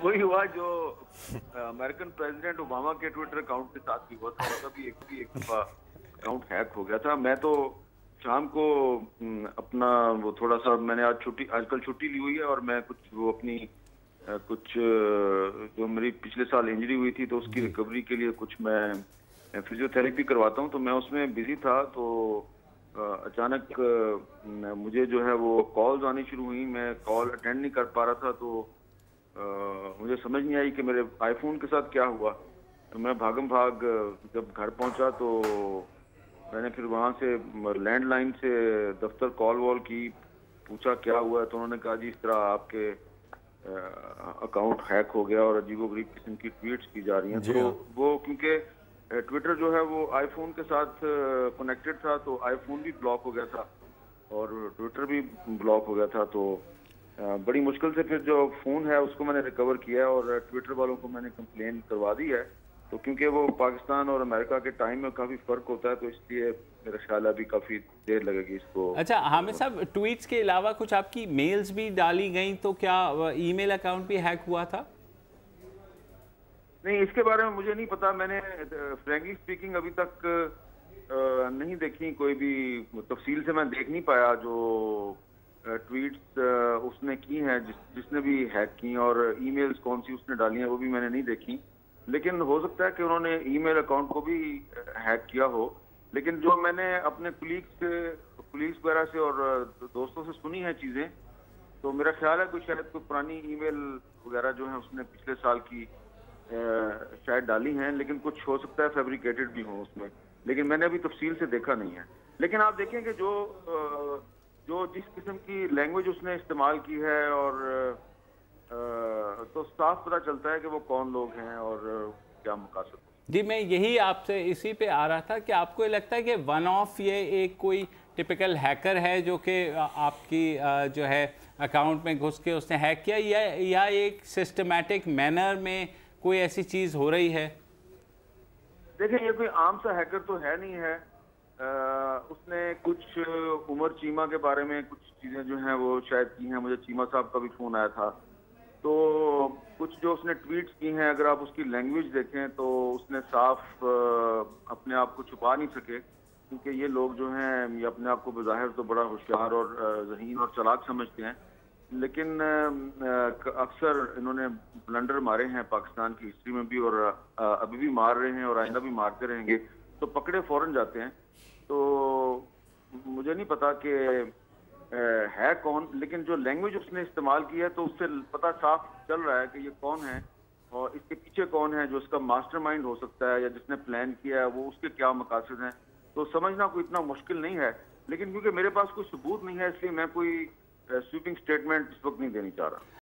वही हुआ जो अमेरिकन प्रेसिडेंट ओबामा के ट्विटर अकाउंट के साथ भी हुआ था। उसका भी एक दफा अकाउंट हैक हो गया था। मैं तो शाम को अपना वो थोड़ा सा मैंने आजकल छुट्टी ली हुई है और मैं कुछ वो अपनी कुछ जो मेरी पिछले साल इंजरी हुई थी तो उसकी रिकवरी के लिए कुछ मैं फिजियोथेरेपी करवाता हूँ, तो मैं उसमें बिजी था। तो अचानक मुझे जो है वो कॉल्स आनी शुरू हुई। मैं कॉल अटेंड नहीं कर पा रहा था, तो मुझे समझ नहीं आई कि मेरे आईफोन के साथ क्या हुआ। तो मैं भागम भाग जब घर पहुंचा तो मैंने फिर वहां से लैंडलाइन से दफ्तर कॉल वॉल की, पूछा क्या हुआ है, तो उन्होंने कहा जी इस तरह आपके अकाउंट हैक हो गया और अजीबोगरीब किस्म की ट्वीट्स की जा रही हैं। तो वो क्योंकि ट्विटर जो है वो आईफोन के साथ कनेक्टेड था, तो आईफोन भी ब्लॉक हो गया था और ट्विटर भी ब्लॉक हो गया था। तो बड़ी मुश्किल से फिर जो फोन है उसको मैंने रिकवर किया और ट्विटर वालों को मैंने कंप्लेन करवा दी है। तो क्योंकि वो पाकिस्तान और अमेरिका के टाइम में काफी फर्क होता है, तो इसलिए मेरा ख्याल है अभी काफी देर लगेगी इसको। अच्छा हामिद साहब, ट्वीट्स के अलावा कुछ आपकी मेल्स भी डाली गई, तो क्या ईमेल अकाउंट भी हैक हुआ था? नहीं, इसके बारे में मुझे नहीं पता। मैंने फ्रैंकली स्पीकिंग अभी तक नहीं देखी, कोई भी तफसील से मैं देख नहीं पाया जो ट्वीट्स उसने की हैं, जिसने भी हैक की, और ईमेल्स कौन सी उसने डाली हैं वो भी मैंने नहीं देखी। लेकिन हो सकता है कि उन्होंने ईमेल अकाउंट को भी हैक किया हो। लेकिन जो मैंने अपने कुलीग्स वगैरह से और दोस्तों से सुनी है चीजें, तो मेरा ख्याल है शायद कोई पुरानी ईमेल वगैरह जो है उसने पिछले साल की शायद डाली हैं, लेकिन कुछ हो सकता है फैब्रिकेटेड भी हो उसमें। लेकिन मैंने अभी तफसील से देखा नहीं है। लेकिन आप देखें कि जो जिस किस्म की लैंग्वेज उसने इस्तेमाल की है, और तो साफ पता चलता है कि वो कौन लोग हैं और क्या मकसद। जी, मैं यही आपसे इसी पे आ रहा था कि आपको ये लगता है कि वन ऑफ ये एक कोई टिपिकल हैकर है जो कि आपकी जो है अकाउंट में घुस के उसने हैक किया, या एक सिस्टमैटिक मैनर में कोई ऐसी चीज़ हो रही है? देखिए, ये कोई आम सा हैकर तो है नहीं है। उसने कुछ उमर चीमा के बारे में कुछ चीज़ें जो हैं वो शायद की हैं। मुझे चीमा साहब का भी फ़ोन आया था। तो कुछ जो उसने ट्वीट्स की हैं, अगर आप उसकी लैंग्वेज देखें तो उसने साफ अपने आप को छुपा नहीं सके, क्योंकि ये लोग जो हैं ये अपने आप को बज़ाहिर तो बड़ा होशियार और ज़हीन और चालाक समझते हैं, लेकिन अक्सर इन्होंने ब्लंडर मारे हैं पाकिस्तान की हिस्ट्री में भी, और अभी भी मार रहे हैं और आइंदा भी मारते रहेंगे। तो पकड़े फौरन जाते हैं। तो मुझे नहीं पता कि है कौन, लेकिन जो लैंग्वेज उसने इस्तेमाल की है तो उससे पता साफ चल रहा है कि ये कौन है और इसके पीछे कौन है, जो इसका मास्टरमाइंड हो सकता है या जिसने प्लान किया है, वो उसके क्या मकासद हैं। तो समझना कोई इतना मुश्किल नहीं है। लेकिन क्योंकि मेरे पास कोई सबूत नहीं है, इसलिए मैं कोई स्वीपिंग स्टेटमेंट इस वक्त नहीं देनी चाह रहा।